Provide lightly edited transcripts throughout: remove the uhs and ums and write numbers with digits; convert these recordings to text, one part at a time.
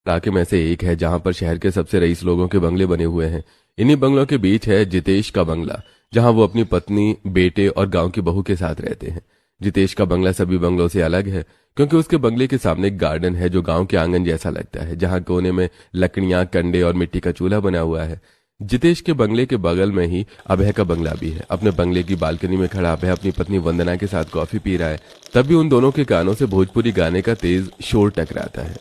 इलाके में से एक है जहां पर शहर के सबसे रईस लोगों के बंगले बने हुए हैं। इन्हीं बंगलों के बीच है जितेश का बंगला, जहां वो अपनी पत्नी, बेटे और गांव की बहू के साथ रहते हैं। जितेश का बंगला सभी बंगलों से अलग है क्योंकि उसके बंगले के सामने एक गार्डन है जो गांव के आंगन जैसा लगता है, जहां कोने में लकड़ियां, कंडे और मिट्टी का चूल्हा बना हुआ है। जितेश के बंगले के बगल में ही अभय का बंगला भी है। अपने बंगले की बालकनी में खड़ा अभय अपनी पत्नी वंदना के साथ कॉफी पी रहा है। तभी उन दोनों के कानों से भोजपुरी गाने का तेज शोर टकराता है।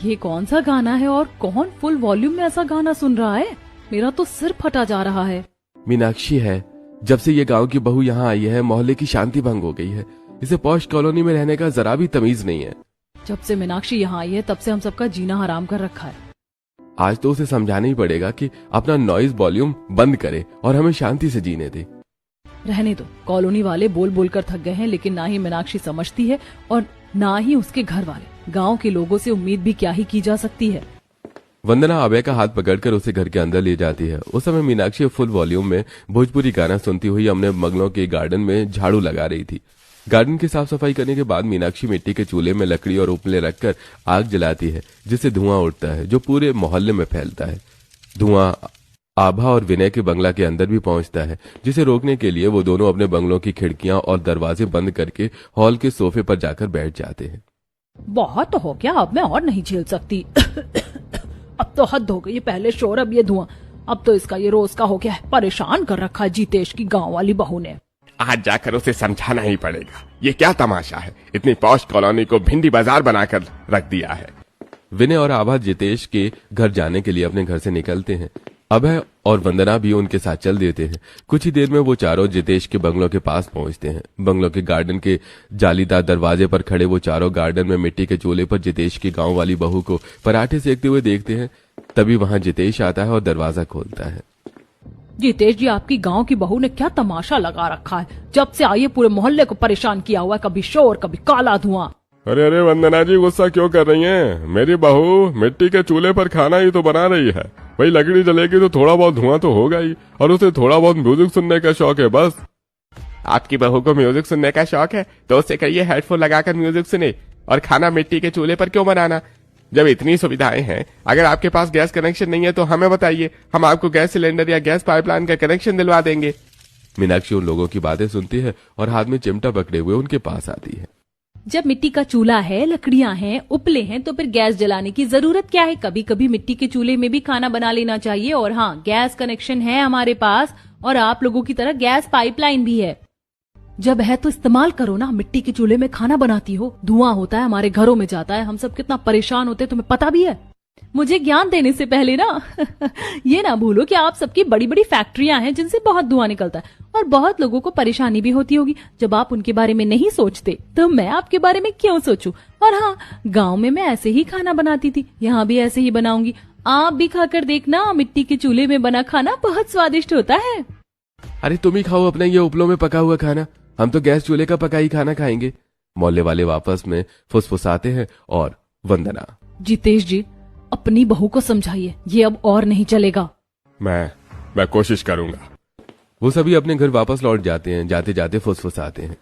ये कौन सा गाना है और कौन फुल वॉल्यूम में ऐसा गाना सुन रहा है? मेरा तो सिर फटा जा रहा है। मीनाक्षी है। जब से ये गांव की बहू यहाँ आई है, मोहल्ले की शांति भंग हो गई है। इसे पॉश कॉलोनी में रहने का जरा भी तमीज नहीं है। जब से मीनाक्षी यहाँ आई है तब से हम सबका जीना हराम कर रखा है। आज तो उसे समझाना ही पड़ेगा कि अपना नॉइज वॉल्यूम बंद करे और हमें शांति से जीने दे। रहने दो, कॉलोनी वाले बोल बोल कर थक गए हैं, लेकिन ना ही मीनाक्षी समझती है और ना ही उसके घर वाले। गांव के लोगों से उम्मीद भी क्या ही की जा सकती है। वंदना अभय का हाथ पकड़कर उसे घर के अंदर ले जाती है। उस समय मीनाक्षी फुल वॉल्यूम में भोजपुरी गाना सुनती हुई अपने बंगलों के गार्डन में झाड़ू लगा रही थी। गार्डन की साफ सफाई करने के बाद मीनाक्षी मिट्टी के चूल्हे में लकड़ी और उपले रखकर आग जलाती है, जिससे धुआं उठता है जो पूरे मोहल्ले में फैलता है। धुआं आभा और विनय के बंगला के अंदर भी पहुंचता है, जिसे रोकने के लिए वो दोनों अपने बंगलों की खिड़कियां और दरवाजे बंद करके हॉल के सोफे पर जाकर बैठ जाते हैं। बहुत तो हो गया, अब मैं और नहीं झेल सकती। अब तो हद हो गई, पहले शोर अब ये धुआं। अब तो इसका ये रोज का हो गया है। परेशान कर रखा है जितेश की गांव वाली बहू ने। आज जाकर उसे समझाना ही पड़ेगा। ये क्या तमाशा है, इतनी पॉश कॉलोनी को भिंडी बाजार बनाकर रख दिया है। विनय और आभा जितेश के घर जाने के लिए अपने घर से निकलते हैं। अभय और वंदना भी उनके साथ चल देते हैं। कुछ ही देर में वो चारों जितेश के बंगलों के पास पहुंचते हैं। बंगलों के गार्डन के जालीदार दरवाजे पर खड़े वो चारों गार्डन में मिट्टी के चूल्हे पर जितेश की गांव वाली बहू को पराठे सेकते हुए देखते हैं। तभी वहां जितेश आता है और दरवाजा खोलता है। जितेश जी, आपकी गांव की बहू ने क्या तमाशा लगा रखा है? जब से आई है पूरे मोहल्ले को परेशान किया हुआ है, कभी शोर कभी काला धुआं। अरे अरे वंदना जी, गुस्सा क्यों कर रही हैं? मेरी बहू मिट्टी के चूल्हे पर खाना ही तो बना रही है। वही लकड़ी जलेगी तो थोड़ा बहुत धुआं तो होगा ही, और उसे थोड़ा बहुत म्यूजिक सुनने का शौक है बस। आपकी बहू को म्यूजिक सुनने का शौक है तो उससे कहिए हेडफोन लगाकर म्यूजिक सुने, और खाना मिट्टी के चूल्हे पर क्यों बनाना जब इतनी सुविधाएं हैं। अगर आपके पास गैस कनेक्शन नहीं है तो हमें बताइए, हम आपको गैस सिलेंडर या गैस पाइपलाइन का कनेक्शन दिलवा देंगे। मीनाक्षी उन लोगों की बातें सुनती है और हाथ में चिमटा पकड़े हुए उनके पास आती है। जब मिट्टी का चूल्हा है, लकड़ियां हैं, उपले हैं, तो फिर गैस जलाने की जरूरत क्या है? कभी कभी मिट्टी के चूल्हे में भी खाना बना लेना चाहिए। और हाँ, गैस कनेक्शन है हमारे पास, और आप लोगों की तरह गैस पाइपलाइन भी है। जब है तो इस्तेमाल करो ना। मिट्टी के चूल्हे में खाना बनाती हो, धुआं होता है, हमारे घरों में जाता है, हम सब कितना परेशान होते हैं, तुम्हें पता भी है। मुझे ज्ञान देने से पहले ना ये ना भूलो कि आप सबकी बड़ी बड़ी फैक्ट्रियां हैं जिनसे बहुत धुआं निकलता है, और बहुत लोगों को परेशानी भी होती होगी। जब आप उनके बारे में नहीं सोचते तो मैं आपके बारे में क्यों सोचूं? और हाँ, गांव में मैं ऐसे ही खाना बनाती थी, यहाँ भी ऐसे ही बनाऊंगी। आप भी खाकर देखना, मिट्टी के चूल्हे में बना खाना बहुत स्वादिष्ट होता है। अरे तुम ही खाओ अपने ये उपलों में पका हुआ खाना, हम तो गैस चूल्हे का पका ही खाना खाएंगे। मोहल्ले वाले वापस में फुसफुसाते हैं। और वंदना, जितेश जी, अपनी बहू को समझाइए, ये अब और नहीं चलेगा। मैं कोशिश करूंगा। वो सभी अपने घर वापस लौट जाते हैं। जाते जाते फुसफुसाते हैं।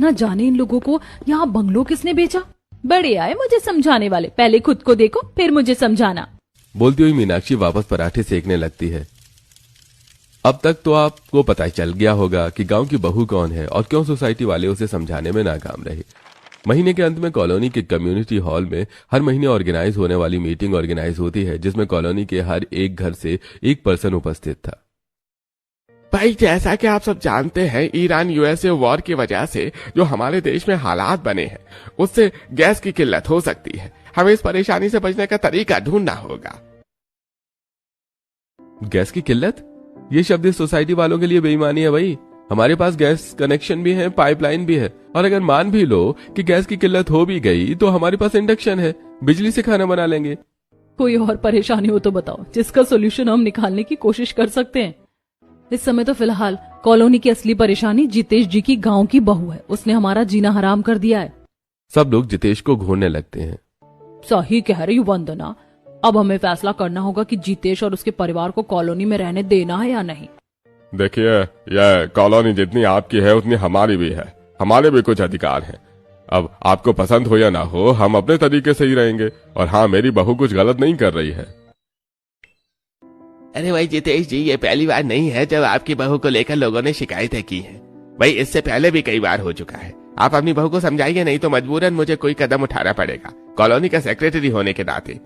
ना जाने इन लोगों को यहाँ बंगलो किसने बेचा। बड़े आए मुझे समझाने वाले, पहले खुद को देखो फिर मुझे समझाना। बोलती हुई मीनाक्षी वापस पराठे सेकने लगती है। अब तक तो आपको पता ही चल गया होगा कि गांव की बहू कौन है और क्यों सोसाइटी वाले उसे समझाने में नाकाम रहे। महीने के अंत में कॉलोनी के कम्युनिटी हॉल में हर महीने ऑर्गेनाइज होने वाली मीटिंग ऑर्गेनाइज होती है, जिसमें कॉलोनी के हर एक घर से एक पर्सन उपस्थित था। भाई, जैसा कि आप सब जानते हैं, ईरान यूएसए वॉर की वजह से जो हमारे देश में हालात बने हैं, उससे गैस की किल्लत हो सकती है। हमें इस परेशानी से बचने का तरीका ढूंढना होगा। गैस की किल्लत? ये शब्द इस सोसाइटी वालों के लिए बेईमानी है भाई। हमारे पास गैस कनेक्शन भी है, पाइपलाइन भी है, और अगर मान भी लो कि गैस की किल्लत हो भी गई तो हमारे पास इंडक्शन है, बिजली से खाना बना लेंगे। कोई और परेशानी हो तो बताओ, जिसका सोल्यूशन हम निकालने की कोशिश कर सकते हैं। इस समय तो फिलहाल कॉलोनी की असली परेशानी जितेश जी की गांव की बहू है। उसने हमारा जीना हराम कर दिया है। सब लोग जितेश को घूरने लगते हैं। सही कह रही वंदना, अब हमें फैसला करना होगा कि जितेश और उसके परिवार को कॉलोनी में रहने देना है या नहीं। देखिए, यह कॉलोनी जितनी आपकी है उतनी हमारी भी है। हमारे भी कुछ अधिकार हैं। अब आपको पसंद हो या ना हो, हम अपने तरीके से ही रहेंगे। और हाँ, मेरी बहू कुछ गलत नहीं कर रही है। अरे भाई जितेश जी, ये पहली बार नहीं है जब आपकी बहू को लेकर लोगों ने शिकायतें की हैं। भाई इससे पहले भी कई बार हो चुका है। आप अपनी बहू को समझाइए, नहीं तो मजबूरन मुझे कोई कदम उठाना पड़ेगा, कॉलोनी का सेक्रेटरी होने के नाते।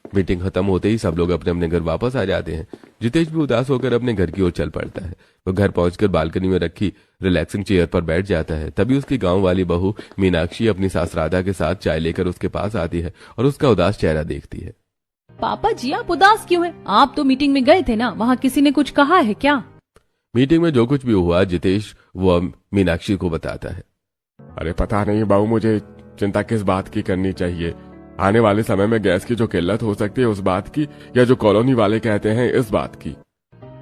मीटिंग खत्म होते ही सब लोग अपने अपने घर वापस आ जाते हैं। जितेश भी उदास होकर अपने घर की ओर चल पड़ता है। वो घर पहुंचकर बालकनी में रखी रिलैक्सिंग चेयर पर बैठ जाता है। तभी उसकी गांव वाली बहू मीनाक्षी अपनी सास राधा के साथ चाय लेकर उसके पास आती है और उसका उदास चेहरा देखती है। पापा जी, आप उदास क्यों हैं? आप तो मीटिंग में गए थे ना, वहाँ किसी ने कुछ कहा है क्या? मीटिंग में जो कुछ भी हुआ जितेश वो मीनाक्षी को बताता है। अरे पता नहीं बहू, मुझे चिंता किस बात की करनी चाहिए। आने वाले समय में गैस की जो किल्लत हो सकती है उस बात की, या जो कॉलोनी वाले कहते हैं इस बात की।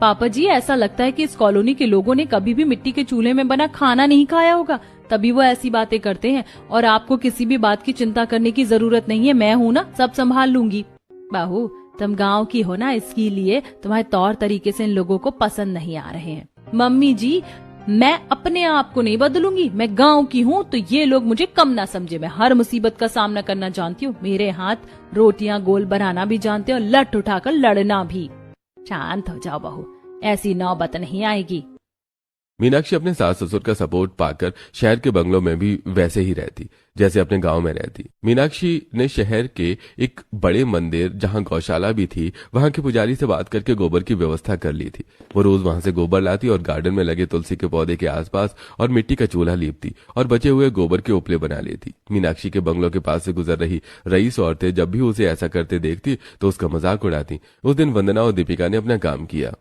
पापा जी, ऐसा लगता है कि इस कॉलोनी के लोगों ने कभी भी मिट्टी के चूल्हे में बना खाना नहीं खाया होगा, तभी वो ऐसी बातें करते हैं। और आपको किसी भी बात की चिंता करने की जरूरत नहीं है, मैं हूँ ना, सब संभाल लूंगी। बहू, तुम गांव की हो ना, इसके लिए तुम्हारे तौर तरीके से इन लोगों को पसंद नहीं आ रहे हैं। मम्मी जी, मैं अपने आप को नहीं बदलूंगी, मैं गांव की हूँ तो ये लोग मुझे कम ना समझे। मैं हर मुसीबत का सामना करना जानती हूँ, मेरे हाथ रोटियां गोल बनाना भी जानते हैं और लठ उठाकर लड़ना भी। शांत हो जाओ बहू, ऐसी नौबत नहीं आएगी। मीनाक्षी अपने सास ससुर का सपोर्ट पाकर शहर के बंगलों में भी वैसे ही रहती जैसे अपने गांव में रहती। मीनाक्षी ने शहर के एक बड़े मंदिर जहां गौशाला भी थी, वहां के पुजारी से बात करके गोबर की व्यवस्था कर ली थी। वो रोज वहां से गोबर लाती और गार्डन में लगे तुलसी के पौधे के आसपास और मिट्टी का चूल्हा लीपती और बचे हुए गोबर के उपले बना लेती। मीनाक्षी के बंगलों के पास से गुजर रही रईस औरतें जब भी उसे ऐसा करते देखती तो उसका मजाक उड़ाती। उस दिन वंदना और दीपिका ने अपना काम किया।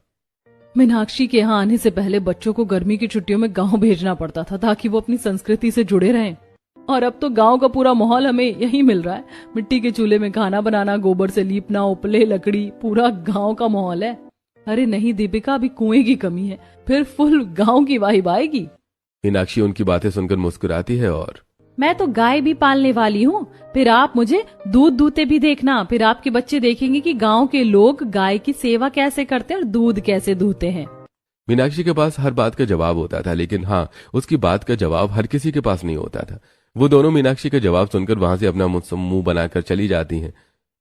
मीनाक्षी के यहाँ आने से पहले बच्चों को गर्मी की छुट्टियों में गांव भेजना पड़ता था ताकि वो अपनी संस्कृति से जुड़े रहें, और अब तो गांव का पूरा माहौल हमें यही मिल रहा है। मिट्टी के चूल्हे में खाना बनाना, गोबर से लीपना, उपले, लकड़ी, पूरा गांव का माहौल है। अरे नहीं दीपिका, अभी कुएं की कमी है, फिर फुल गांव की वाइब आएगी। मीनाक्षी उनकी बातें सुनकर मुस्कुराती है और मैं तो गाय भी पालने वाली हूँ, फिर आप मुझे दूध दूते भी देखना। फिर आपके बच्चे देखेंगे कि गांव के लोग गाय की सेवा कैसे करते हैं और दूध कैसे दूते हैं। मीनाक्षी के पास हर बात का जवाब होता था, लेकिन हाँ, उसकी बात का जवाब हर किसी के पास नहीं होता था। वो दोनों मीनाक्षी का जवाब सुनकर वहां से अपना मुंह बनाकर चली जाती हैं।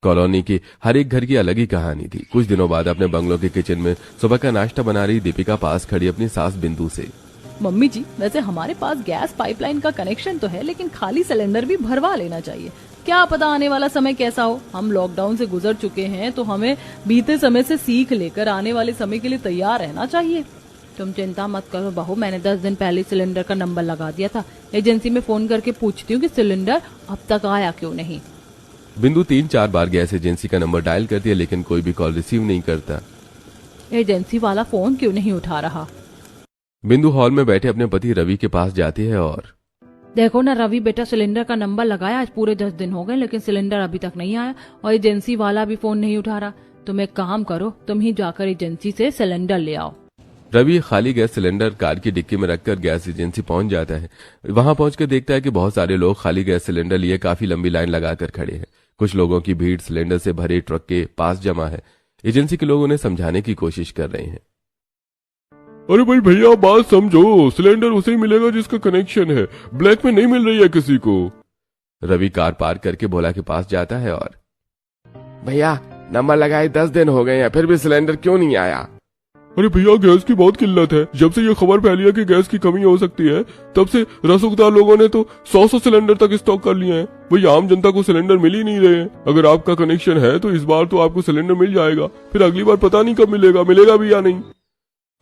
कॉलोनी की हर एक घर की अलग ही कहानी थी। कुछ दिनों बाद अपने बंगलों के किचन में सुबह का नाश्ता बना रही दीपिका पास खड़ी अपनी सास बिंदु से, मम्मी जी, वैसे हमारे पास गैस पाइपलाइन का कनेक्शन तो है, लेकिन खाली सिलेंडर भी भरवा लेना चाहिए। क्या पता आने वाला समय कैसा हो। हम लॉकडाउन से गुजर चुके हैं तो हमें बीते समय से सीख लेकर आने वाले समय के लिए तैयार रहना चाहिए। तुम चिंता मत करो बहू, मैंने 10 दिन पहले सिलेंडर का नंबर लगा दिया था। एजेंसी में फोन करके पूछती हूँ कि सिलेंडर अब तक आया क्यों नहीं। बिंदु 3-4 बार गैस एजेंसी का नंबर डायल करती है, लेकिन कोई भी कॉल रिसीव नहीं करता। एजेंसी वाला फोन क्यों नहीं उठा रहा। बिंदु हॉल में बैठे अपने पति रवि के पास जाती है और देखो ना रवि बेटा, सिलेंडर का नंबर लगाया, आज पूरे 10 दिन हो गए लेकिन सिलेंडर अभी तक नहीं आया और एजेंसी वाला भी फोन नहीं उठा रहा। तुम एक काम करो, तुम ही जाकर एजेंसी से सिलेंडर ले आओ। रवि खाली गैस सिलेंडर कार की डिक्की में रखकर गैस एजेंसी पहुंच जाता है। वहां पहुंचकर देखता है कि बहुत सारे लोग खाली गैस सिलेंडर लिए काफी लंबी लाइन लगाकर खड़े हैं। कुछ लोगों की भीड़ सिलेंडर से भरे ट्रक के पास जमा है। एजेंसी के लोग उन्हें समझाने की कोशिश कर रहे हैं। अरे भाई भैया, बात समझो, सिलेंडर उसे ही मिलेगा जिसका कनेक्शन है, ब्लैक में नहीं मिल रही है किसी को। रवि कार पार करके भोला के पास जाता है और भैया, नंबर लगाए 10 दिन हो गए हैं, फिर भी सिलेंडर क्यों नहीं आया। अरे भैया, गैस की बहुत किल्लत है। जब से ये खबर फैली है कि गैस की कमी हो सकती है, तब से रसूखदार लोगों ने तो 100 सिलेंडर तक स्टॉक कर लिए हैं। भाई आम जनता को सिलेंडर मिल ही नहीं रहे हैं। अगर आपका कनेक्शन है तो इस बार तो आपको सिलेंडर मिल जाएगा, फिर अगली बार पता नहीं कब मिलेगा भी या नहीं।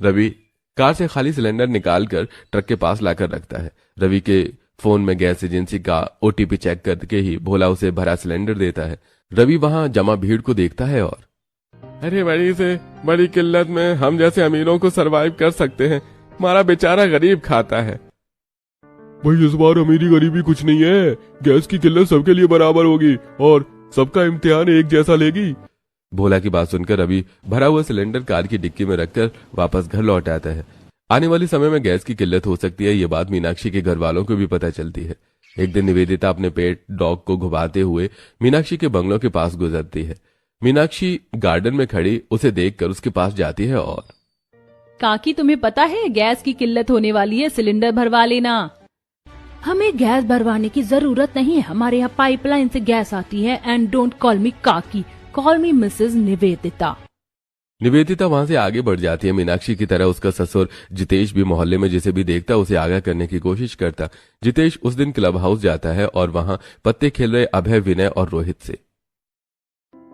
रवि कार से खाली सिलेंडर निकालकर ट्रक के पास लाकर रखता है। रवि के फोन में गैस एजेंसी का ओटीपी चेक करके ही भोला उसे भरा सिलेंडर देता है। रवि वहां जमा भीड़ को देखता है और अरे बड़ी से बड़ी किल्लत में हम जैसे अमीरों को सरवाइव कर सकते हैं, हमारा बेचारा गरीब खाता है। भाई इस बार अमीरी गरीबी कुछ नहीं है, गैस की किल्लत सबके लिए बराबर होगी और सबका इम्तिहान एक जैसा लेगी। भोला की बात सुनकर रवि भरा हुआ सिलेंडर कार की डिक्की में रखकर वापस घर लौट आता है। आने वाले समय में गैस की किल्लत हो सकती है, ये बात मीनाक्षी के घर वालों को भी पता चलती है। एक दिन निवेदिता अपने पेट डॉग को घुमाते हुए मीनाक्षी के बंगलों के पास गुजरती है। मीनाक्षी गार्डन में खड़ी उसे देखकर उसके पास जाती है और काकी, तुम्हें पता है गैस की किल्लत होने वाली है, सिलेंडर भरवा लेना। हमें गैस भरवाने की जरूरत नहीं है, हमारे यहाँ पाइपलाइन से गैस आती है। एंड डोंट कॉल मी काकी, call me Mrs Nivedita. Nivedita वहां से आगे बढ़ जाती है। मीनाक्षी की तरह उसका ससुर जितेश भी मोहल्ले में जिसे भी देखता उसे आगाह करने की कोशिश करता। जितेश उस दिन क्लब हाउस जाता है और वहां पत्ते खेल रहे अभय, विनय और रोहित से।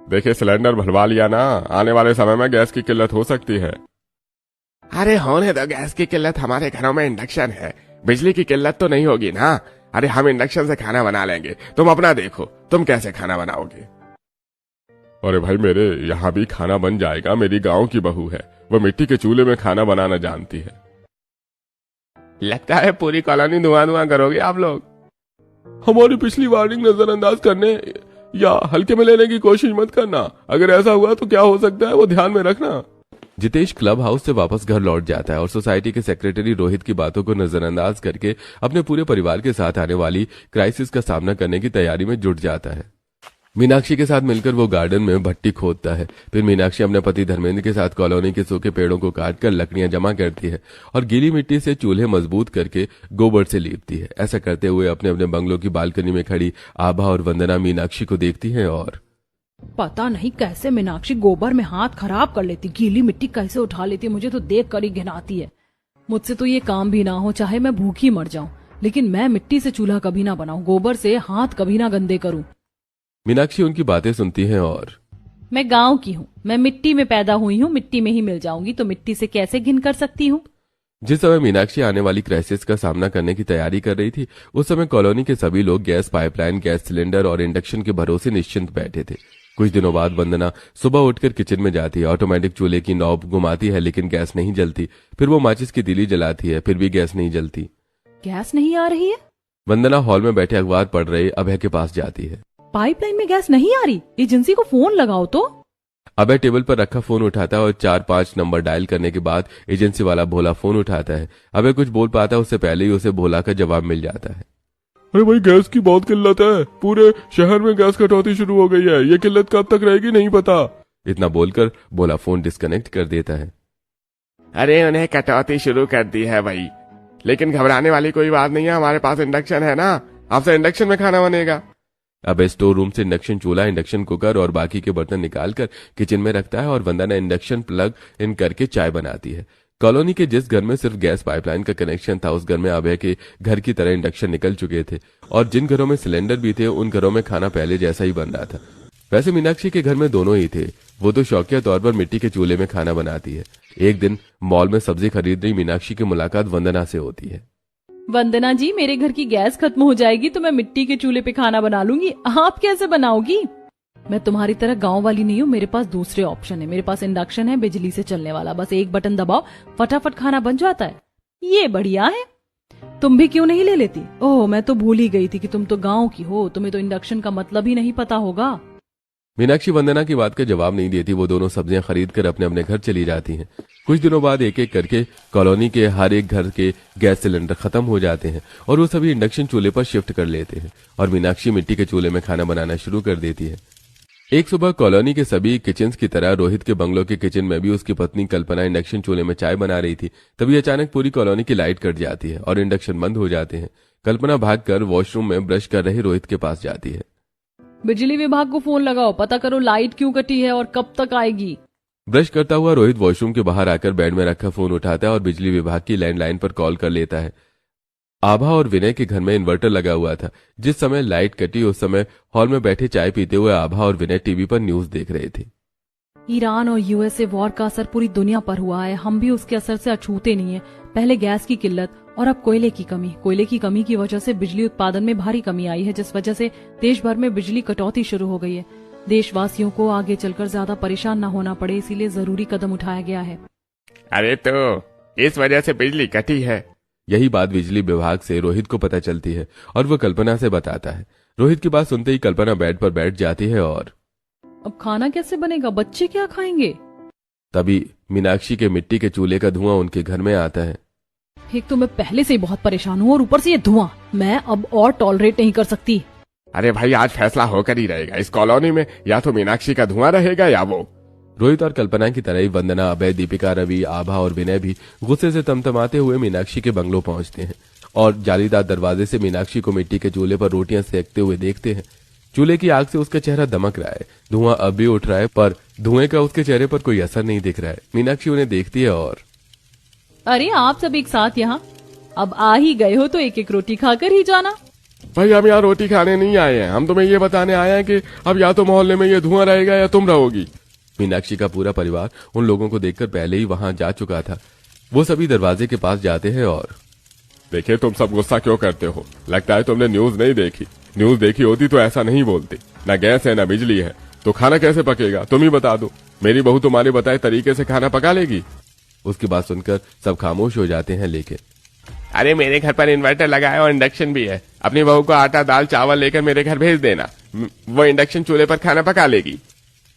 देखिए सिलेंडर भरवा लिया ना, आने वाले समय में गैस की किल्लत हो सकती है। अरे होने दो, गैस की किल्लत, हमारे घरों में इंडक्शन है, बिजली की किल्लत तो नहीं होगी ना। अरे हम इंडक्शन से खाना बना लेंगे, तुम अपना देखो, तुम कैसे खाना बनाओगे। अरे भाई मेरे यहाँ भी खाना बन जाएगा, मेरी गांव की बहू है, वो मिट्टी के चूल्हे में खाना बनाना जानती है। लगता है पूरी कॉलोनी धुआं धुआं करोगे आप लोग। हमारी पिछली वार्निंग नजरअंदाज करने या हल्के में लेने की कोशिश मत करना, अगर ऐसा हुआ तो क्या हो सकता है वो ध्यान में रखना। जितेश क्लब हाउस से वापस घर लौट जाता है और सोसाइटी के सेक्रेटरी रोहित की बातों को नजरअंदाज करके अपने पूरे परिवार के साथ आने वाली क्राइसिस का सामना करने की तैयारी में जुट जाता है। मीनाक्षी के साथ मिलकर वो गार्डन में भट्टी खोदता है। फिर मीनाक्षी अपने पति धर्मेंद्र के साथ कॉलोनी के सूखे पेड़ों को काटकर लकड़ियां जमा करती है और गीली मिट्टी से चूल्हे मजबूत करके गोबर से लीपती है। ऐसा करते हुए अपने अपने बंगलों की बालकनी में खड़ी आभा और वंदना मीनाक्षी को देखती हैं और पता नहीं कैसे मीनाक्षी गोबर में हाथ खराब कर लेती, गीली मिट्टी कैसे उठा लेती, मुझे तो देख कर ही घिनाती है। मुझसे तो ये काम भी ना हो, चाहे मैं भूखी मर जाऊं, लेकिन मैं मिट्टी से चूल्हा कभी ना बनाऊं, गोबर से हाथ कभी ना गंदे करूं। मीनाक्षी उनकी बातें सुनती हैं और मैं गांव की हूँ, मैं मिट्टी में पैदा हुई हूँ, मिट्टी में ही मिल जाऊंगी, तो मिट्टी से कैसे घिन कर सकती हूँ। जिस समय मीनाक्षी आने वाली क्राइसिस का सामना करने की तैयारी कर रही थी, उस समय कॉलोनी के सभी लोग गैस पाइपलाइन, गैस सिलेंडर और इंडक्शन के भरोसे निश्चिंत बैठे थे। कुछ दिनों बाद वंदना सुबह उठकर किचन में जाती है, ऑटोमेटिक चूल्हे की नॉब घुमाती है लेकिन गैस नहीं जलती। फिर वो माचिस की तीली जलाती है, फिर भी गैस नहीं जलती। गैस नहीं आ रही है। वंदना हॉल में बैठे अखबार पढ़ रहे अभय के पास जाती है। पाइपलाइन में गैस नहीं आ रही, एजेंसी को फोन लगाओ तो। अभय टेबल पर रखा फोन उठाता है और 4-5 नंबर डायल करने के बाद एजेंसी वाला भोला फोन उठाता है। अभय कुछ बोल पाता है उससे पहले ही उसे भोला का जवाब मिल जाता है। अरे भाई गैस की बहुत किल्लत है, पूरे शहर में गैस कटौती शुरू हो गई है, ये किल्लत कब तक रहेगी नहीं पता। इतना बोलकर भोला फोन डिस्कनेक्ट कर देता है। अरे उन्हें कटौती शुरू कर दी है भाई, लेकिन घबराने वाली कोई बात नहीं है, हमारे पास इंडक्शन है ना, आपसे इंडक्शन में खाना बनेगा। अबे स्टोर रूम से इंडक्शन चूल्हा, इंडक्शन कुकर और बाकी के बर्तन निकालकर किचन में रखता है और वंदना इंडक्शन प्लग इन करके चाय बनाती है। कॉलोनी के जिस घर में सिर्फ गैस पाइपलाइन का कनेक्शन था, उस घर में अभय के घर की तरह इंडक्शन निकल चुके थे और जिन घरों में सिलेंडर भी थे उन घरों में खाना पहले जैसा ही बन रहा था। वैसे मीनाक्षी के घर में दोनों ही थे, वो तो शौकिया तौर पर मिट्टी के चूल्हे में खाना बनाती है। एक दिन मॉल में सब्जी खरीद रही मीनाक्षी की मुलाकात वंदना से होती है। वंदना जी, मेरे घर की गैस खत्म हो जाएगी तो मैं मिट्टी के चूल्हे पे खाना बना लूंगी, आप कैसे बनाओगी? मैं तुम्हारी तरह गांव वाली नहीं हूँ, मेरे पास दूसरे ऑप्शन है। मेरे पास इंडक्शन है, बिजली से चलने वाला, बस एक बटन दबाओ फटाफट खाना बन जाता है। ये बढ़िया है, तुम भी क्यों नहीं ले लेती? ओह, मैं तो भूल ही गई थी कि तुम तो गांव की हो, तुम्हें तो इंडक्शन का मतलब ही नहीं पता होगा। मीनाक्षी वंदना की बात का जवाब नहीं देती। वो दोनों सब्जियां खरीद कर अपने अपने घर चली जाती हैं। कुछ दिनों बाद एक एक करके कॉलोनी के हर एक घर के गैस सिलेंडर खत्म हो जाते हैं और वो सभी इंडक्शन चूल्हे पर शिफ्ट कर लेते हैं और मीनाक्षी मिट्टी के चूल्हे में खाना बनाना शुरू कर देती है। एक सुबह कॉलोनी के सभी किचन्स की तरह रोहित के बंगलों के किचन में भी उसकी पत्नी कल्पना इंडक्शन चूल्हे में चाय बना रही थी। तभी अचानक पूरी कॉलोनी की लाइट कट जाती है और इंडक्शन बंद हो जाते हैं। कल्पना भागकर वॉशरूम में ब्रश कर रहे रोहित के पास जाती है। बिजली विभाग को फोन लगाओ, पता करो लाइट क्यों कटी है और कब तक आएगी। ब्रश करता हुआ रोहित वॉशरूम के बाहर आकर बेड में रखा फोन उठाता है और बिजली विभाग की लैंडलाइन पर कॉल कर लेता है। आभा और विनय के घर में इन्वर्टर लगा हुआ था। जिस समय लाइट कटी उस समय हॉल में बैठे चाय पीते हुए आभा और विनय टीवी पर न्यूज देख रहे थे। ईरान और यूएसए वॉर का असर पूरी दुनिया पर हुआ है, हम भी उसके असर से अछूते नहीं है। पहले गैस की किल्लत और अब कोयले की कमी। कोयले की कमी की वजह से बिजली उत्पादन में भारी कमी आई है, जिस वजह से देश भर में बिजली कटौती शुरू हो गई है। देशवासियों को आगे चलकर ज्यादा परेशान न होना पड़े, इसीलिए जरूरी कदम उठाया गया है। अरे तो इस वजह से बिजली कटी है। यही बात बिजली विभाग से रोहित को पता चलती है और वो कल्पना से बताता है। रोहित की बात सुनते ही कल्पना बेड पर बैठ जाती है और अब खाना कैसे बनेगा, बच्चे क्या खाएंगे? तभी मीनाक्षी के मिट्टी के चूल्हे का धुआं उनके घर में आता है। एक तो मैं पहले से ही बहुत परेशान हूँ और ऊपर से ये धुआं, मैं अब और टॉलरेट नहीं कर सकती। अरे भाई आज फैसला होकर ही रहेगा इस कॉलोनी में, या तो मीनाक्षी का धुआं रहेगा या वो। रोहित और कल्पना की तरह ही वंदना, अभय, दीपिका, रवि, आभा और विनय भी गुस्से से तमतमाते हुए मीनाक्षी के बंगलों पहुंचते हैं और जालीदार दरवाजे से मीनाक्षी को मिट्टी के चूल्हे पर रोटियां सेकते हुए देखते हैं। चूल्हे की आग से उसका चेहरा दमक रहा है, धुआं अब भी उठ रहा है, पर धुएं का उसके चेहरे पर कोई असर नहीं दिख रहा है। मीनाक्षी उन्हें देखती है और अरे आप सब एक साथ यहाँ, अब आ ही गए हो तो एक एक रोटी खाकर ही जाना। भाई हम यहाँ रोटी खाने नहीं आए हैं, हम तुम्हें ये बताने आए हैं कि अब या तो मोहल्ले में ये धुआं रहेगा या तुम रहोगी। मीनाक्षी का पूरा परिवार उन लोगों को देखकर पहले ही वहां जा चुका था। वो सभी दरवाजे के पास जाते हैं और देखिए तुम सब गुस्सा क्यों करते हो, लगता है तुमने न्यूज नहीं देखी। न्यूज देखी होती तो ऐसा नहीं बोलती। ना गैस है ना बिजली है तो खाना कैसे पकेगा, तुम ही बता दो। मेरी बहू तुम्हारे बताए तरीके से खाना पका लेगी। उसकी बात सुनकर सब खामोश हो जाते हैं, लेकिन अरे मेरे घर पर इन्वर्टर लगा है और इंडक्शन भी है। अपनी बहू को आटा दाल चावल लेकर मेरे घर भेज देना, वो इंडक्शन चूल्हे पर खाना पका लेगी।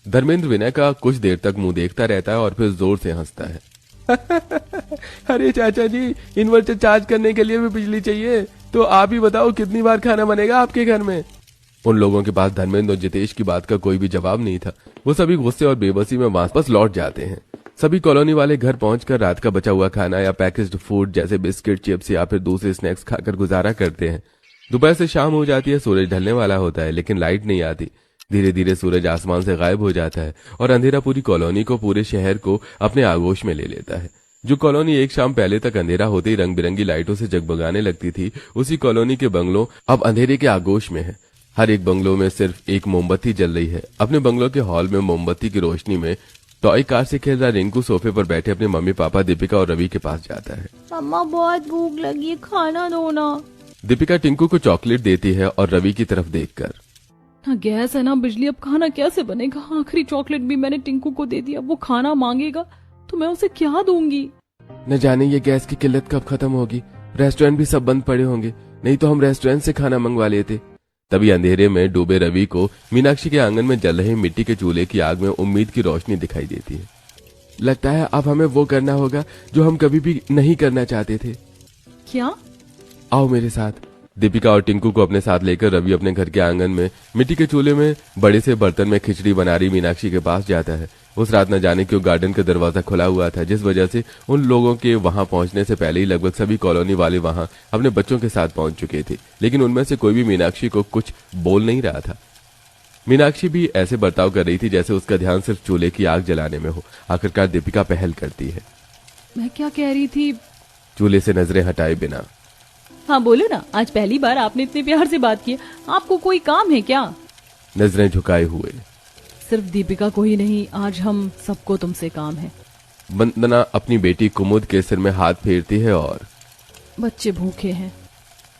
धर्मेंद्र विनय का कुछ देर तक मुंह देखता रहता है और फिर जोर से हंसता है। अरे चाचा जी, इन्वर्टर चार्ज करने के लिए भी बिजली चाहिए, तो आप ही बताओ कितनी बार खाना बनेगा आपके घर में। उन लोगों के पास धर्मेंद्र और जितेश की बात का कोई भी जवाब नहीं था। वो सभी गुस्से और बेबसी में वापस लौट जाते हैं। सभी कॉलोनी वाले घर पहुंचकर रात का बचा हुआ खाना या पैकेज्ड फूड जैसे बिस्किट, चिप्स या फिर दूसरे स्नैक्स खाकर गुजारा करते हैं। दोपहर से शाम हो जाती है, सूरज ढलने वाला होता है, लेकिन लाइट नहीं आती। धीरे धीरे सूरज आसमान से गायब हो जाता है और अंधेरा पूरी कॉलोनी को, पूरे शहर को अपने आगोश में ले लेता है। जो कॉलोनी एक शाम पहले तक अंधेरा होते ही रंग बिरंगी लाइटों से जगमगाने लगती थी, उसी कॉलोनी के बंगलों अब अंधेरे के आगोश में है। हर एक बंगलों में सिर्फ एक मोमबत्ती जल रही है। अपने बंगलों के हॉल में मोमबत्ती की रोशनी में टॉय कार से खेल रहा रिंकू सोफे पर बैठे अपने मम्मी पापा दीपिका और रवि के पास जाता है। अम्मा बहुत भूख लगी है, खाना दो ना। दीपिका टिंकू को चॉकलेट देती है और रवि की तरफ देखकर, ना गैस है ना बिजली, अब खाना कैसे बनेगा। आखिरी चॉकलेट भी मैंने टिंकू को दे दिया, वो खाना मांगेगा तो मैं उसे क्या दूंगी। न जाने ये गैस की किल्लत कब खत्म होगी। रेस्टोरेंट भी सब बंद पड़े होंगे, नहीं तो हम रेस्टोरेंट से खाना मंगवा लेते। तभी अंधेरे में डूबे रवि को मीनाक्षी के आंगन में जल रहे मिट्टी के चूल्हे की आग में उम्मीद की रोशनी दिखाई देती है। लगता है अब हमें वो करना होगा जो हम कभी भी नहीं करना चाहते थे। क्या? आओ मेरे साथ। दीपिका और टिंकू को अपने साथ लेकर रवि अपने घर के आंगन में मिट्टी के चूल्हे में बड़े से बर्तन में खिचड़ी बना रही मीनाक्षी के पास जाता है। उस रात न जाने क्यों गार्डन का दरवाजा खुला हुआ था, जिस वजह से उन लोगों के वहां पहुंचने से पहले ही लगभग सभी कॉलोनी वाले वहां अपने बच्चों के साथ पहुंच चुके थे, लेकिन उनमें से कोई भी मीनाक्षी को कुछ बोल नहीं रहा था। मीनाक्षी भी ऐसे बर्ताव कर रही थी जैसे उसका ध्यान सिर्फ चूल्हे की आग जलाने में हो। आखिरकार दीपिका पहल करती है। मैं क्या कह रही थी? चूल्हे से नजरें हटाए बिना, हाँ बोलो ना, आज पहली बार आपने इतने प्यार से बात की। आपको कोई काम है क्या? नजरें झुकाए हुए, सिर्फ दीपिका को ही नहीं, आज हम सबको तुमसे काम है। वंदना अपनी बेटी कुमुद के सिर में हाथ फेरती है और बच्चे भूखे हैं।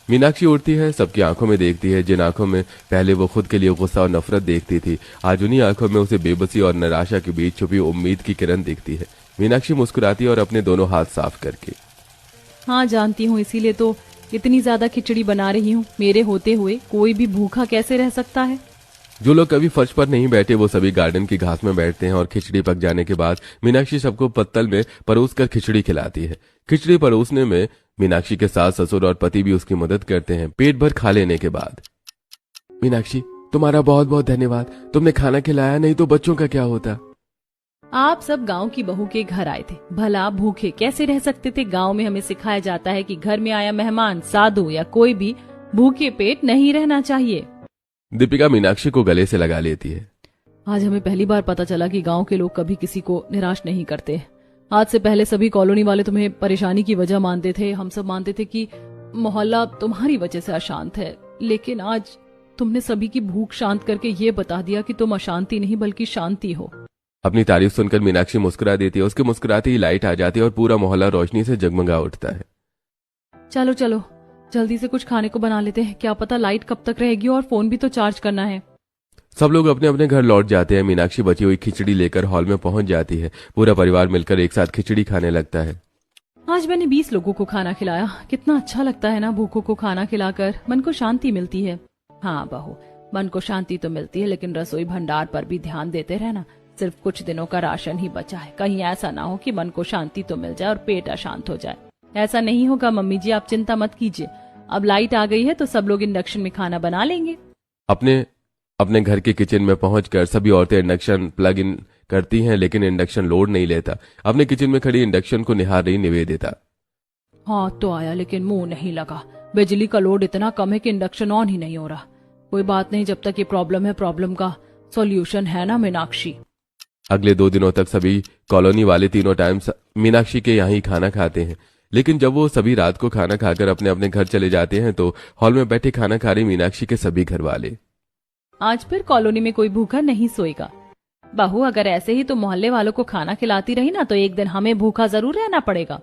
मीनाक्षी उठती है, सबकी आंखों में देखती है। जिन आंखों में पहले वो खुद के लिए गुस्सा और नफरत देखती थी, आज उन्हीं आंखों में उसे बेबसी और निराशा के बीच छुपी उम्मीद की किरण दिखती है। मीनाक्षी मुस्कुराती है और अपने दोनों हाथ साफ करके, हाँ जानती हूँ, इसीलिए तो इतनी ज्यादा खिचड़ी बना रही हूँ। मेरे होते हुए कोई भी भूखा कैसे रह सकता है? जो लोग कभी फर्श पर नहीं बैठे वो सभी गार्डन की घास में बैठते हैं और खिचड़ी पक जाने के बाद मीनाक्षी सबको पत्तल में परोस कर खिचड़ी खिलाती है। खिचड़ी परोसने में मीनाक्षी के सास ससुर और पति भी उसकी मदद करते हैं। पेट भर खा लेने के बाद, मीनाक्षी तुम्हारा बहुत बहुत धन्यवाद, तुमने खाना खिलाया, नहीं तो बच्चों का क्या होता। आप सब गांव की बहू के घर आए थे, भला भूखे कैसे रह सकते थे? गांव में हमें सिखाया जाता है कि घर में आया मेहमान, साधु या कोई भी भूखे पेट नहीं रहना चाहिए। दीपिका मीनाक्षी को गले से लगा लेती है। आज हमें पहली बार पता चला कि गांव के लोग कभी किसी को निराश नहीं करते। आज से पहले सभी कॉलोनी वाले तुम्हें परेशानी की वजह मानते थे। हम सब मानते थे कि मोहल्ला तुम्हारी वजह से अशांत है, लेकिन आज तुमने सभी की भूख शांत करके ये बता दिया कि तुम अशांति नहीं बल्कि शांति हो। अपनी तारीफ सुनकर मीनाक्षी मुस्कुरा देती है। उसके मुस्कुराते ही लाइट आ जाती है और पूरा मोहल्ला रोशनी से जगमगा उठता है। चलो चलो जल्दी से कुछ खाने को बना लेते हैं, क्या पता लाइट कब तक रहेगी, और फोन भी तो चार्ज करना है। सब लोग अपने अपने घर लौट जाते हैं। मीनाक्षी बची हुई खिचड़ी लेकर हॉल में पहुंच जाती है। पूरा परिवार मिलकर एक साथ खिचड़ी खाने लगता है। आज मैंने 20 लोगों को खाना खिलाया। कितना अच्छा लगता है ना, भूखों को खाना खिलाकर मन को शांति मिलती है। हाँ बहू, मन को शांति तो मिलती है, लेकिन रसोई भंडार पर भी ध्यान देते रहना। सिर्फ कुछ दिनों का राशन ही बचा है, कहीं ऐसा ना हो कि मन को शांति तो मिल जाए और पेट अशांत हो जाए। ऐसा नहीं होगा मम्मी जी, आप चिंता मत कीजिए। अब लाइट आ गई है तो सब लोग इंडक्शन में खाना बना लेंगे। अपने घर के किचन में पहुंचकर सभी औरतें इंडक्शन प्लग इन करती हैं, लेकिन इंडक्शन लोड नहीं लेता। अपने किचन में खड़ी इंडक्शन को निहार रही निवेदिता, हाथ तो आया लेकिन मुंह नहीं लगा। बिजली का लोड इतना कम है कि इंडक्शन ऑन ही नहीं हो रहा। कोई बात नहीं, जब तक ये प्रॉब्लम है, प्रॉब्लम का सॉल्यूशन है ना मीनाक्षी। अगले 2 दिनों तक सभी कॉलोनी वाले तीनों टाइम मीनाक्षी के यहाँ ही खाना खाते हैं। लेकिन जब वो सभी रात को खाना खाकर अपने अपने घर चले जाते हैं तो हॉल में बैठे खाना खा रही मीनाक्षी के सभी घर वाले, आज फिर कॉलोनी में कोई भूखा नहीं सोएगा। बहू, अगर ऐसे ही तो मोहल्ले वालों को खाना खिलाती रही ना तो एक दिन हमें भूखा जरूर रहना पड़ेगा।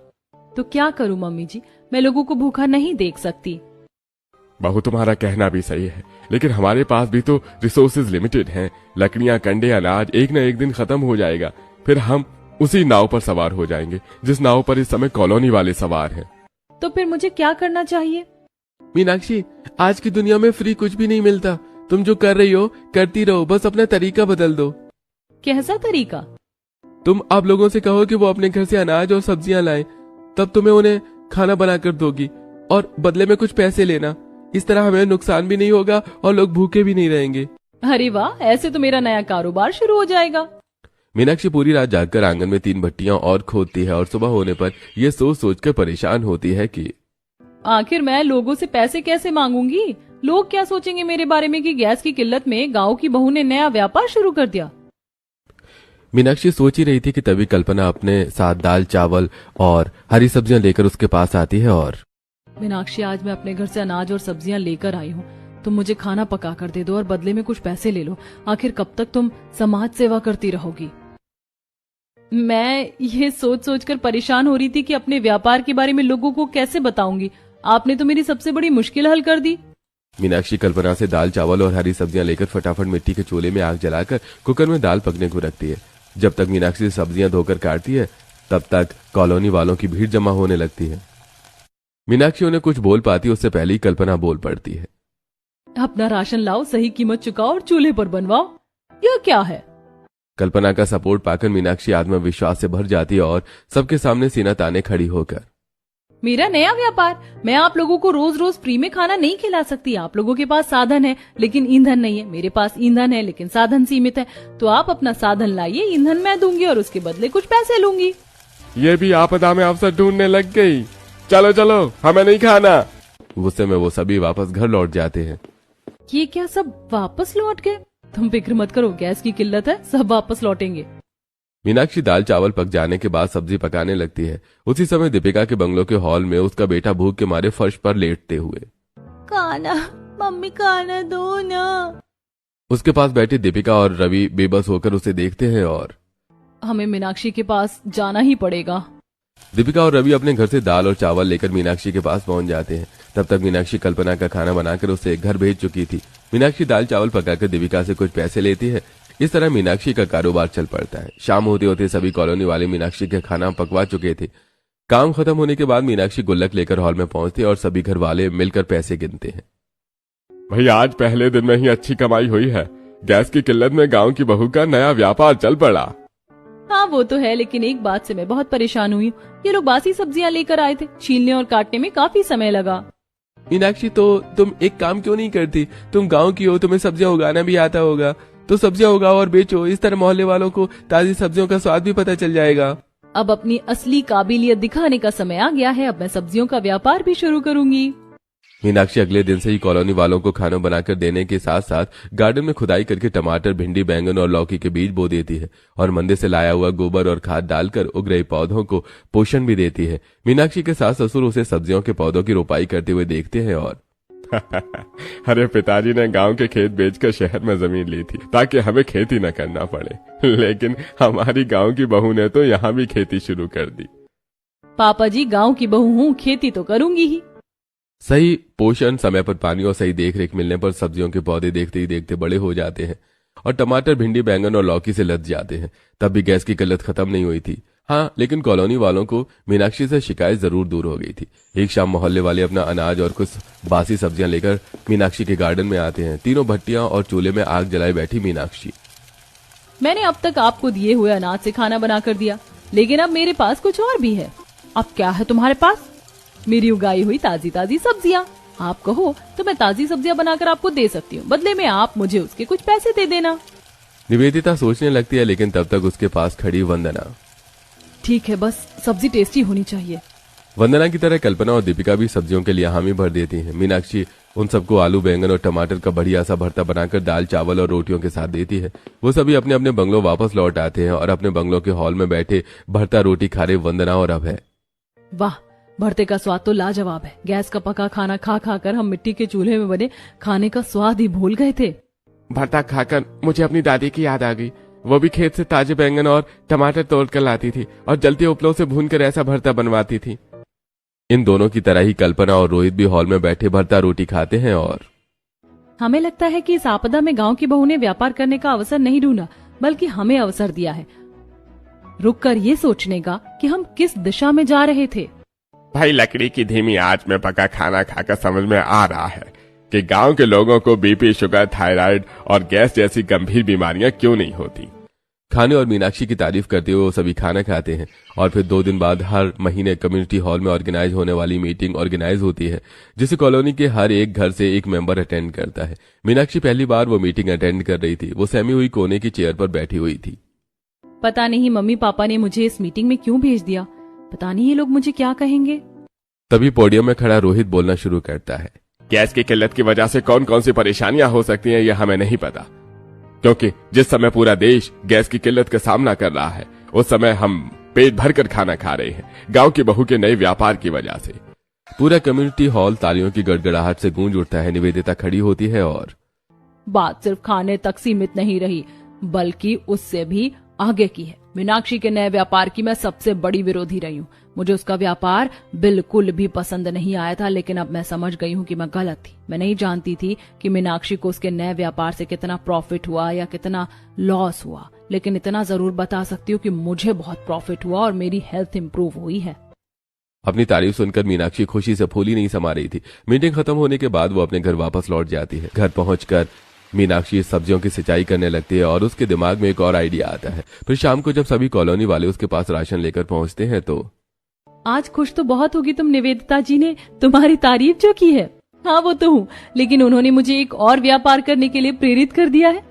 तो क्या करूं मम्मी जी, मैं लोगों को भूखा नहीं देख सकती। बहू, तुम्हारा कहना भी सही है, लेकिन हमारे पास भी तो रिसोर्सेज लिमिटेड हैं। लकड़ियां, कंडे, अनाज एक न एक दिन खत्म हो जाएगा। फिर हम उसी नाव पर सवार हो जाएंगे जिस नाव पर इस समय कॉलोनी वाले सवार हैं। तो फिर मुझे क्या करना चाहिए? मीनाक्षी, आज की दुनिया में फ्री कुछ भी नहीं मिलता। तुम जो कर रही हो करती रहो, बस अपना तरीका बदल दो। कैसा तरीका? तुम आप लोगों से कहो कि वो अपने घर से अनाज और सब्जियां लाएं, तब तुम्हें उन्हें खाना बनाकर दोगी और बदले में कुछ पैसे लेना। इस तरह हमें नुकसान भी नहीं होगा और लोग भूखे भी नहीं रहेंगे। अरे वाह, ऐसे तो मेरा नया कारोबार शुरू हो जाएगा। मीनाक्षी पूरी रात जागकर आंगन में 3 भट्टियां और खोदती है और सुबह होने पर यह सोच सोचकर परेशान होती है कि आखिर मैं लोगों से पैसे कैसे मांगूंगी? लोग क्या सोचेंगे मेरे बारे में कि गैस की किल्लत में गांव की बहू ने नया व्यापार शुरू कर दिया। मीनाक्षी सोच ही रही थी कि तभी कल्पना अपने साथ दाल, चावल और हरी सब्जियां लेकर उसके पास आती है और मीनाक्षी, आज मैं अपने घर से अनाज और सब्जियां लेकर आई हूँ, तुम मुझे खाना पका कर दे दो और बदले में कुछ पैसे ले लो। आखिर कब तक तुम समाज सेवा करती रहोगी? मैं ये सोच सोचकर परेशान हो रही थी कि अपने व्यापार के बारे में लोगों को कैसे बताऊंगी। आपने तो मेरी सबसे बड़ी मुश्किल हल कर दी। मीनाक्षी कल्पना से दाल, चावल और हरी सब्जियां लेकर फटाफट मिट्टी के चूल्हे में आग जलाकर कुकर में दाल पकने को रखती है। जब तक मीनाक्षी सब्जियां धोकर काटती है तब तक कॉलोनी वालों की भीड़ जमा होने लगती है। मीनाक्षी उन्हें कुछ बोल पाती उससे पहले ही कल्पना बोल पड़ती है। अपना राशन लाओ, सही कीमत चुकाओ और चूल्हे पर बनवाओ। यह क्या है? कल्पना का सपोर्ट पाकर मीनाक्षी आत्मविश्वास से भर जाती है और सबके सामने सीना ताने खड़ी होकर, मेरा नया व्यापार, मैं आप लोगों को रोज रोज फ्री में खाना नहीं खिला सकती। आप लोगों के पास साधन है लेकिन ईंधन नहीं है, मेरे पास ईंधन है लेकिन साधन सीमित है। तो आप अपना साधन लाइए, ईंधन मैं दूंगी और उसके बदले कुछ पैसे लूंगी। ये भी आपदा में अवसर ढूंढने लग गई। चलो चलो, हमें नहीं खाना। गुस्से में वो सभी वापस घर लौट जाते हैं। ये क्या, सब वापस लौट गए? तुम फिक्र मत करो, गैस की किल्लत है, सब वापस लौटेंगे। मीनाक्षी दाल चावल पक जाने के बाद सब्जी पकाने लगती है। उसी समय दीपिका के बंगलों के हॉल में उसका बेटा भूख के मारे फर्श पर लेटते हुए, खाना, मम्मी खाना दो ना। उसके पास बैठे दीपिका और रवि बेबस होकर उसे देखते हैं और हमें मीनाक्षी के पास जाना ही पड़ेगा। दीपिका और रवि अपने घर से दाल और चावल लेकर मीनाक्षी के पास पहुंच जाते हैं। तब तक मीनाक्षी कल्पना का खाना बनाकर उसे घर भेज चुकी थी। मीनाक्षी दाल चावल पकाकर दीपिका से कुछ पैसे लेती है। इस तरह मीनाक्षी का कारोबार चल पड़ता है। शाम होते होते सभी कॉलोनी वाले मीनाक्षी के खाना पकवा चुके थे। काम खत्म होने के बाद मीनाक्षी गुल्लक लेकर हॉल में पहुंचती है और सभी घर वाले मिलकर पैसे गिनते हैं। भाई, आज पहले दिन में ही अच्छी कमाई हुई है। गैस की किल्लत में गांव की बहू का नया व्यापार चल पड़ा। हाँ वो तो है, लेकिन एक बात से मैं बहुत परेशान हुई हूँ। ये लोग बासी सब्जियां लेकर आए थे, छीलने और काटने में काफी समय लगा। मीनाक्षी, तो तुम एक काम क्यों नहीं करती? तुम गांव की हो, तुम्हें सब्जियां उगाना भी आता होगा, तो सब्जियां उगाओ और बेचो। इस तरह मोहल्ले वालों को ताजी सब्जियों का स्वाद भी पता चल जाएगा। अब अपनी असली काबिलियत दिखाने का समय आ गया है। अब मैं सब्जियों का व्यापार भी शुरू करूंगी। मीनाक्षी अगले दिन से ही कॉलोनी वालों को खाना बनाकर देने के साथ साथ गार्डन में खुदाई करके टमाटर, भिंडी, बैंगन और लौकी के बीज बो देती है और मंदिर से लाया हुआ गोबर और खाद डालकर उग रहे पौधों को पोषण भी देती है। मीनाक्षी के सास ससुर उसे सब्जियों के पौधों की रोपाई करते हुए देखते हैं और अरे, पिताजी ने गांव के खेत बेचकर शहर में जमीन ली थी ताकि हमें खेती न करना पड़े, लेकिन हमारी गांव की बहू ने तो यहाँ भी खेती शुरू कर दी। पापा जी, गांव की बहू हूँ, खेती तो करूंगी ही। सही पोषण, समय पर पानी और सही देखरेख मिलने पर सब्जियों के पौधे देखते ही देखते बड़े हो जाते हैं और टमाटर, भिंडी, बैंगन और लौकी से लद जाते हैं। तब भी गैस की किल्लत खत्म नहीं हुई थी। हाँ, लेकिन कॉलोनी वालों को मीनाक्षी से शिकायत जरूर दूर हो गई थी। एक शाम मोहल्ले वाले अपना अनाज और कुछ बासी सब्जियां लेकर मीनाक्षी के गार्डन में आते हैं। तीनों भट्टियां और चूल्हे में आग जलाए बैठी मीनाक्षी, मैंने अब तक आपको दिए हुए अनाज से खाना बनाकर दिया, लेकिन अब मेरे पास कुछ और भी है। अब क्या है तुम्हारे पास? मेरी उगाई हुई ताजी ताजी सब्जियां। आप कहो तो मैं ताजी सब्जियां बनाकर आपको दे सकती हूँ, बदले में आप मुझे उसके कुछ पैसे दे देना। निवेदिता सोचने लगती है, लेकिन तब तक उसके पास खड़ी वंदना, ठीक है, बस सब्जी टेस्टी होनी चाहिए। वंदना की तरह कल्पना और दीपिका भी सब्जियों के लिए हामी भर देती हैं। मीनाक्षी उन सबको आलू बैंगन और टमाटर का बढ़िया सा भरता बनाकर दाल चावल और रोटियों के साथ देती है। वो सभी अपने अपने बंगलों वापस लौट आते हैं और अपने बंगलों के हॉल में बैठे भरता रोटी खा रहे वंदना और अभय। वाह, भरते का स्वाद तो लाजवाब है। गैस का पका खाना खा खा कर हम मिट्टी के चूल्हे में बने खाने का स्वाद ही भूल गए थे। भरता खाकर मुझे अपनी दादी की याद आ गई। वो भी खेत से ताजे बैंगन और टमाटर तोड़ कर लाती थी और जलते उपलों से भूनकर ऐसा भरता बनवाती थी। इन दोनों की तरह ही कल्पना और रोहित भी हॉल में बैठे भरता रोटी खाते हैं और हमें लगता है कि इस आपदा में गांव की बहू ने व्यापार करने का अवसर नहीं ढूंढा, बल्कि हमें अवसर दिया है रुककर ये सोचने का कि हम किस दिशा में जा रहे थे। भाई लकड़ी की धीमी आंच में पका खाना खाकर समझ में आ रहा है कि गांव के लोगों को बीपी, शुगर, थायराइड और गैस जैसी गंभीर बीमारियां क्यों नहीं होती। खाने और मीनाक्षी की तारीफ करते हुए वो सभी खाना खाते हैं और फिर 2 दिन बाद हर महीने कम्युनिटी हॉल में ऑर्गेनाइज होने वाली मीटिंग ऑर्गेनाइज होती है, जिसे कॉलोनी के हर एक घर से एक मेंबर अटेंड करता है। मीनाक्षी पहली बार वो मीटिंग अटेंड कर रही थी। वो सहमी हुई कोने की चेयर पर बैठी हुई थी। पता नहीं मम्मी पापा ने मुझे इस मीटिंग में क्यों भेज दिया। पता नहीं ये लोग मुझे क्या कहेंगे। तभी पोडियम में खड़ा रोहित बोलना शुरू करता है। गैस की किल्लत की वजह से कौन कौन सी परेशानियां हो सकती हैं, यह हमें नहीं पता, क्योंकि जिस समय पूरा देश गैस की किल्लत का सामना कर रहा है उस समय हम पेट भरकर खाना खा रहे हैं, गांव की बहू के नए व्यापार की वजह से। पूरा कम्युनिटी हॉल तालियों की गड़गड़ाहट से गूंज उठता है। निवेदिता खड़ी होती है और बात सिर्फ खाने तक सीमित नहीं रही, बल्कि उससे भी आगे की है। मीनाक्षी के नए व्यापार की मैं सबसे बड़ी विरोधी रही हूँ। मुझे उसका व्यापार बिल्कुल भी पसंद नहीं आया था, लेकिन अब मैं समझ गई हूँ कि मैं गलत थी। मैं नहीं जानती थी कि मीनाक्षी को उसके नए व्यापार से कितना प्रॉफिट हुआ या कितना लॉस हुआ, लेकिन इतना जरूर बता सकती हूँ कि मुझे बहुत प्रॉफिट हुआ और मेरी हेल्थ इंप्रूव हुई है। अपनी तारीफ सुनकर मीनाक्षी खुशी से फूली नहीं समा रही थी। मीटिंग खत्म होने के बाद वो अपने घर वापस लौट जाती है। घर पहुंचकर मीनाक्षी सब्जियों की सिंचाई करने लगती है और उसके दिमाग में एक और आइडिया आता है। फिर शाम को जब सभी कॉलोनी वाले उसके पास राशन लेकर पहुंचते हैं तो आज खुश तो बहुत होगी तुम निवेदिता जी ने तुम्हारी तारीफ जो की है। हाँ वो तो हूँ, लेकिन उन्होंने मुझे एक और व्यापार करने के लिए प्रेरित कर दिया है।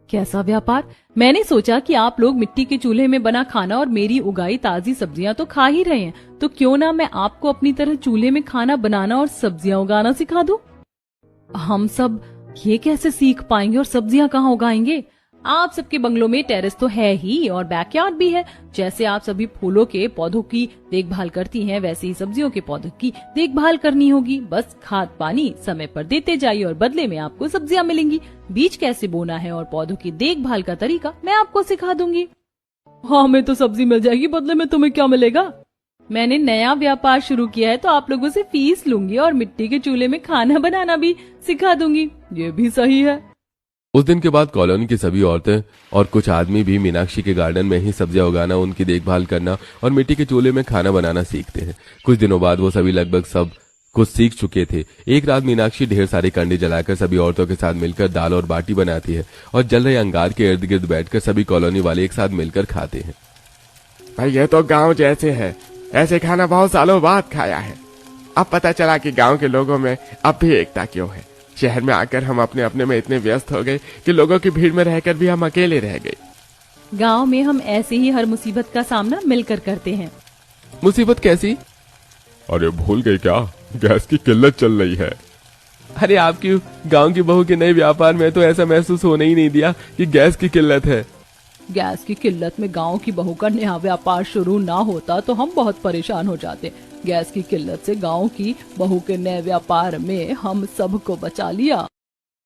कैसा व्यापार? मैंने सोचा कि आप लोग मिट्टी के चूल्हे में बना खाना और मेरी उगाई ताजी सब्जियां तो खा ही रहे हैं, तो क्यों ना मैं आपको अपनी तरह चूल्हे में खाना बनाना और सब्जियां उगाना सिखा दूं। हम सब ये कैसे सीख पाएंगे और सब्जियां कहाँ उगाएंगे? आप सबके बंगलों में टेरेस तो है ही और बैकयार्ड भी है। जैसे आप सभी फूलों के पौधों की देखभाल करती हैं, वैसे ही सब्जियों के पौधों की देखभाल करनी होगी। बस खाद पानी समय पर देते जाइए और बदले में आपको सब्जियां मिलेंगी। बीज कैसे बोना है और पौधों की देखभाल का तरीका मैं आपको सिखा दूंगी। हाँ, हमें तो सब्जी मिल जाएगी, बदले में तुम्हें क्या मिलेगा? मैंने नया व्यापार शुरू किया है तो आप लोगों से फीस लूंगी और मिट्टी के चूल्हे में खाना बनाना भी सिखा दूंगी। ये भी सही है। उस दिन के बाद कॉलोनी की सभी औरतें और कुछ आदमी भी मीनाक्षी के गार्डन में ही सब्जियां उगाना, उनकी देखभाल करना और मिट्टी के चूल्हे में खाना बनाना सीखते हैं। कुछ दिनों बाद वो सभी लगभग सब कुछ सीख चुके थे। एक रात मीनाक्षी ढेर सारे कंडे जलाकर सभी औरतों के साथ मिलकर दाल और बाटी बनाती है और जल रहे अंगार के इर्द गिर्द बैठकर सभी कॉलोनी वाले एक साथ मिलकर खाते हैं। भाई ये तो गांव जैसे है, ऐसे खाना बहुत सालों बाद खाया है। अब पता चला कि गांव के लोगों में अब भी एकता क्यों है। शहर में आकर हम अपने अपने में इतने व्यस्त हो गए कि लोगों की भीड़ में रहकर भी हम अकेले रह गए। गांव में हम ऐसे ही हर मुसीबत का सामना मिलकर करते हैं। मुसीबत कैसी? अरे भूल गई क्या, गैस की किल्लत चल रही है। अरे आपकी गांव की बहू के नए व्यापार में तो ऐसा महसूस होने ही नहीं दिया कि गैस की किल्लत है। गैस की किल्लत में गांव की बहू का नया व्यापार शुरू ना होता तो हम बहुत परेशान हो जाते। गैस की किल्लत से गांव की बहू के नए व्यापार में हम सबको बचा लिया।